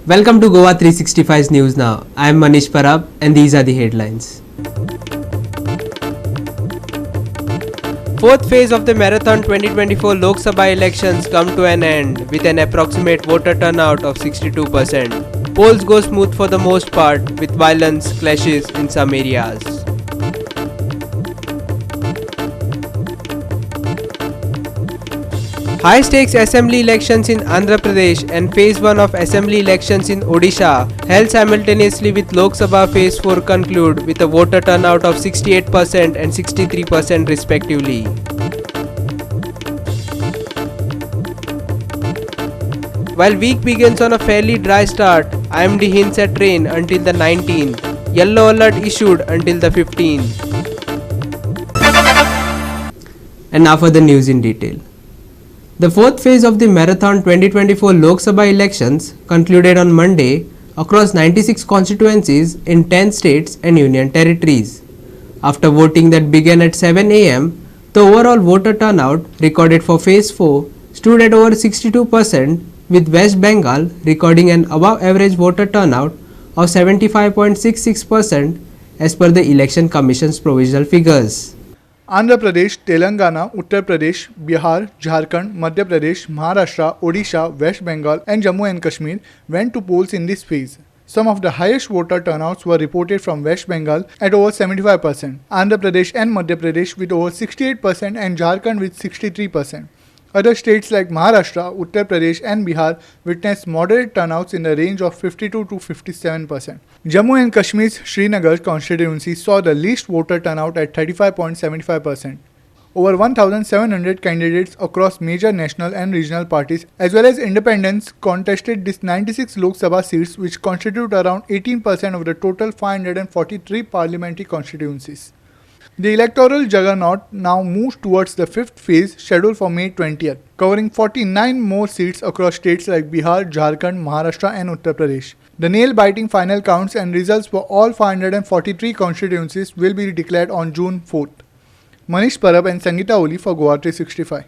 Welcome to GOA365 News Now. I am Manish Parab and these are the headlines. Fourth phase of the Marathon 2024 Lok Sabha elections come to an end with an approximate voter turnout of 62%. Polls go smooth for the most part with violence clashes in some areas. High-stakes assembly elections in Andhra Pradesh and Phase 1 of assembly elections in Odisha held simultaneously with Lok Sabha Phase 4 conclude with a voter turnout of 68% and 63% respectively. While week begins on a fairly dry start, IMD hints at rain until the 19th, yellow alert issued until the 15th. And now for the news in detail. The fourth phase of the Marathon 2024 Lok Sabha elections concluded on Monday across 96 constituencies in 10 states and union territories. After voting that began at 7 am, the overall voter turnout recorded for Phase 4 stood at over 62%, with West Bengal recording an above average voter turnout of 75.66% as per the Election Commission's provisional figures. Andhra Pradesh, Telangana, Uttar Pradesh, Bihar, Jharkhand, Madhya Pradesh, Maharashtra, Odisha, West Bengal and Jammu and Kashmir went to polls in this phase. Some of the highest voter turnouts were reported from West Bengal at over 75%, Andhra Pradesh and Madhya Pradesh with over 68% and Jharkhand with 63%. Other states like Maharashtra, Uttar Pradesh and Bihar witnessed moderate turnouts in the range of 52 to 57%. Jammu and Kashmir's Srinagar constituency saw the least voter turnout at 35.75%. Over 1,700 candidates across major national and regional parties as well as independents contested these 96 Lok Sabha seats, which constitute around 18% of the total 543 parliamentary constituencies. The electoral juggernaut now moves towards the fifth phase scheduled for May 20th, covering 49 more seats across states like Bihar, Jharkhand, Maharashtra and Uttar Pradesh. The nail-biting final counts and results for all 543 constituencies will be declared on June 4th. Manish Parab and Sangeeta Oli for GOA365.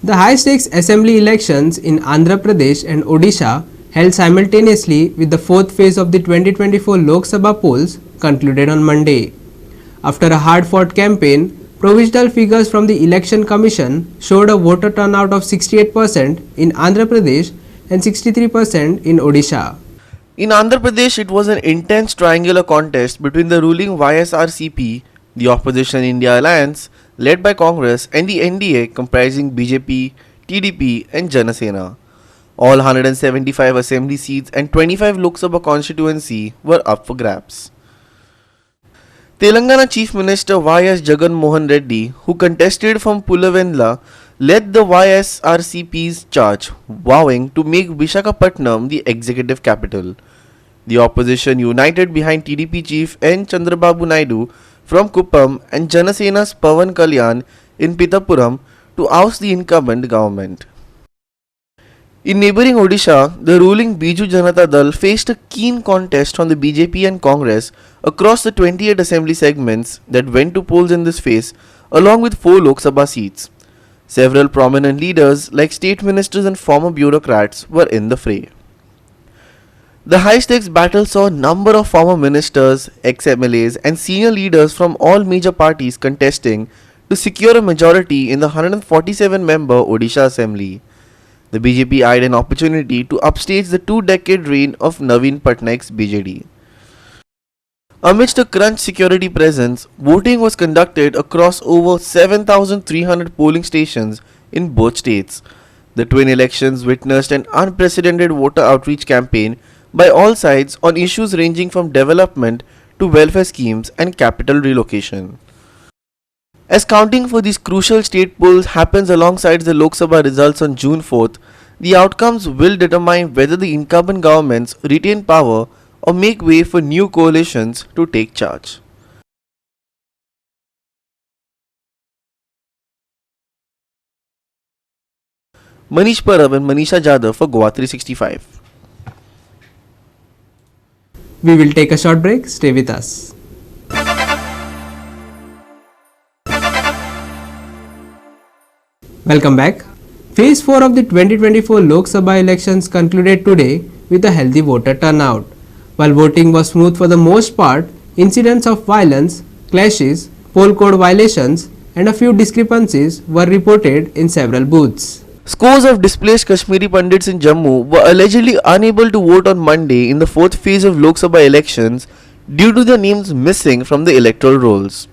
The high-stakes assembly elections in Andhra Pradesh and Odisha held simultaneously with the fourth phase of the 2024 Lok Sabha polls concluded on Monday. After a hard-fought campaign, provisional figures from the Election Commission showed a voter turnout of 68% in Andhra Pradesh and 63% in Odisha. In Andhra Pradesh, it was an intense triangular contest between the ruling YSRCP, the opposition India Alliance, led by Congress, and the NDA comprising BJP, TDP and Janasena. All 175 assembly seats and 25 Lok Sabha constituency were up for grabs. Telangana Chief Minister Y.S. Jagan Mohan Reddy, who contested from Pulavendla, led the YSRCP's charge, vowing to make Visakhapatnam the executive capital. The opposition united behind TDP chief N. Chandrababu Naidu from Kuppam and Janasena's Pawan Kalyan in Pitapuram to oust the incumbent government. In neighbouring Odisha, the ruling Biju Janata Dal faced a keen contest from the BJP and Congress across the 28 assembly segments that went to polls in this phase, along with 4 Lok Sabha seats. Several prominent leaders like state ministers and former bureaucrats were in the fray. The high-stakes battle saw a number of former ministers, ex-MLAs and senior leaders from all major parties contesting to secure a majority in the 147-member Odisha Assembly. The BJP eyed an opportunity to upstage the 2-decade reign of Naveen Patnaik's BJD. Amidst a crunch security presence, voting was conducted across over 7,300 polling stations in both states. The twin elections witnessed an unprecedented voter outreach campaign by all sides on issues ranging from development to welfare schemes and capital relocation. As counting for these crucial state polls happens alongside the Lok Sabha results on June 4th, the outcomes will determine whether the incumbent governments retain power or make way for new coalitions to take charge. Manish Parab and Manisha Jadhav for GOA365. We will take a short break. Stay with us. Welcome back. Phase 4 of the 2024 Lok Sabha elections concluded today with a healthy voter turnout. While voting was smooth for the most part, incidents of violence, clashes, poll code violations, and a few discrepancies were reported in several booths. Scores of displaced Kashmiri Pandits in Jammu were allegedly unable to vote on Monday in the fourth phase of Lok Sabha elections due to their names missing from the electoral rolls.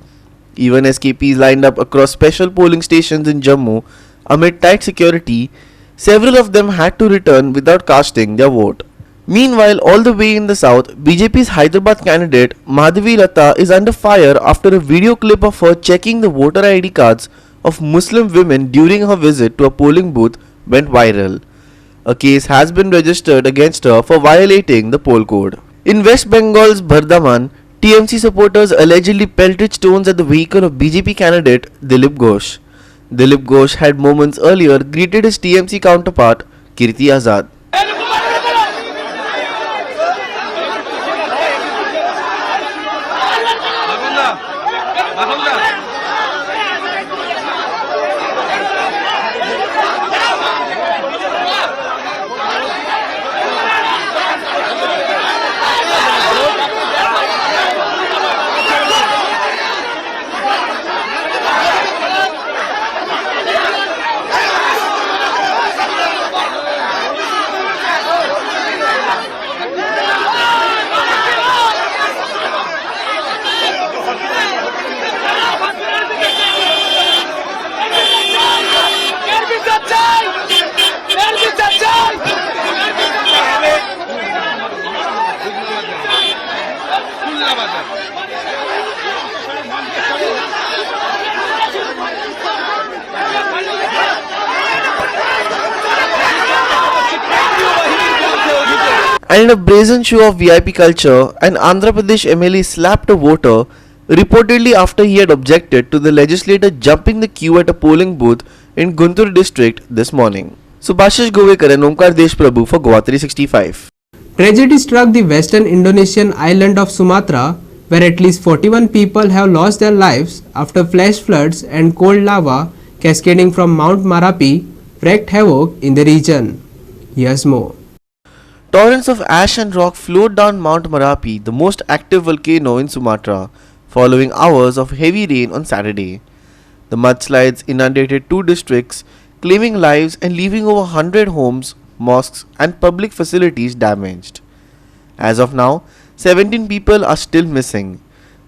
Even SKPs lined up across special polling stations in Jammu amid tight security, several of them had to return without casting their vote. Meanwhile, all the way in the south, BJP's Hyderabad candidate Madhavi Lata is under fire after a video clip of her checking the voter ID cards of Muslim women during her visit to a polling booth went viral. A case has been registered against her for violating the poll code. In West Bengal's Bardhaman, TMC supporters allegedly pelted stones at the vehicle of BJP candidate Dilip Ghosh. Dilip Ghosh had moments earlier greeted his TMC counterpart Kirti Azad. And in a brazen show of VIP culture, an Andhra Pradesh MLA slapped a voter, reportedly after he had objected to the legislator jumping the queue at a polling booth in Guntur district this morning. Subhashish Govekar and Omkar Deshprabhu for GOA365. Tragedy struck the western Indonesian island of Sumatra, where at least 41 people have lost their lives after flash floods and cold lava cascading from Mount Marapi wreaked havoc in the region. Here's more. Torrents of ash and rock flowed down Mount Marapi, the most active volcano in Sumatra, following hours of heavy rain on Saturday. The mudslides inundated two districts, claiming lives and leaving over 100 homes, mosques, and public facilities damaged. As of now, 17 people are still missing.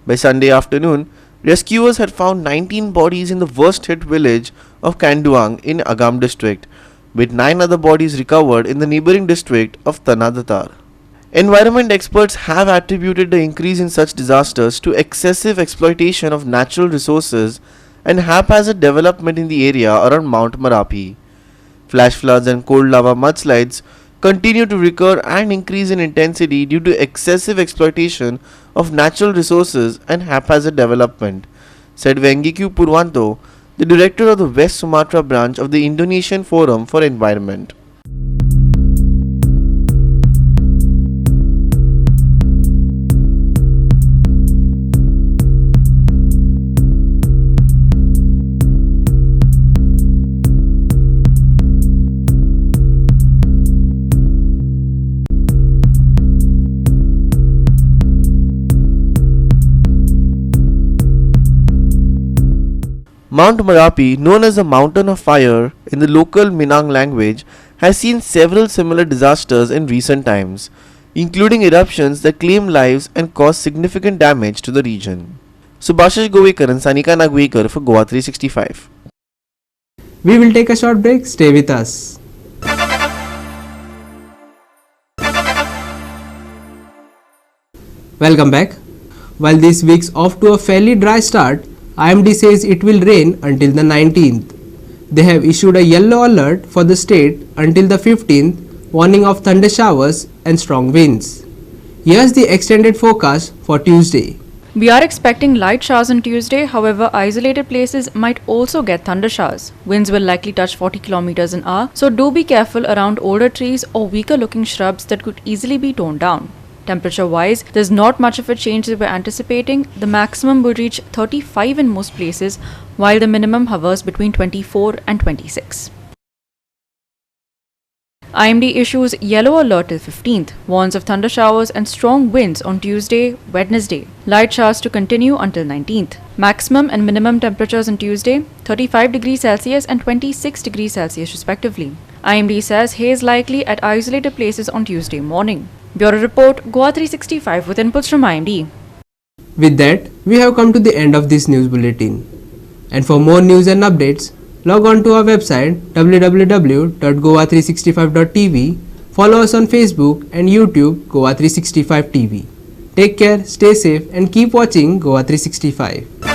By Sunday afternoon, rescuers had found 19 bodies in the worst hit village of Kanduang in Agam district, with 9 other bodies recovered in the neighbouring district of Tanadatar. Environment experts have attributed the increase in such disasters to excessive exploitation of natural resources and haphazard development in the area around Mount Marapi. Flash floods and cold lava mudslides continue to recur and increase in intensity due to excessive exploitation of natural resources and haphazard development, said Vengiku Purwanto, the director of the West Sumatra branch of the Indonesian Forum for Environment. Mount Marapi, known as the Mountain of Fire in the local Minang language, has seen several similar disasters in recent times, including eruptions that claim lives and cause significant damage to the region. Subhashish Govekar and Sanika Nagwekar for GOA365. We will take a short break. Stay with us. Welcome back. While this week's off to a fairly dry start, IMD says it will rain until the 19th. They have issued a yellow alert for the state until the 15th, warning of thunder showers and strong winds. Here's the extended forecast for Tuesday. We are expecting light showers on Tuesday, however, isolated places might also get thunder showers. Winds will likely touch 40 km an hour, so do be careful around older trees or weaker looking shrubs that could easily be torn down. Temperature wise, there's not much of a change that we're anticipating. The maximum will reach 35 in most places, while the minimum hovers between 24 and 26. IMD issues yellow alert till 15th, warns of thunder showers and strong winds on Tuesday, Wednesday. Light showers to continue until 19th. Maximum and minimum temperatures on Tuesday, 35 degrees Celsius and 26 degrees Celsius respectively. IMD says haze likely at isolated places on Tuesday morning. Bureau Report, GOA365 with inputs from IMD. With that, we have come to the end of this news bulletin. And for more news and updates, log on to our website www.goa365.tv, follow us on Facebook and YouTube Goa365 TV. Take care, stay safe and keep watching Goa365.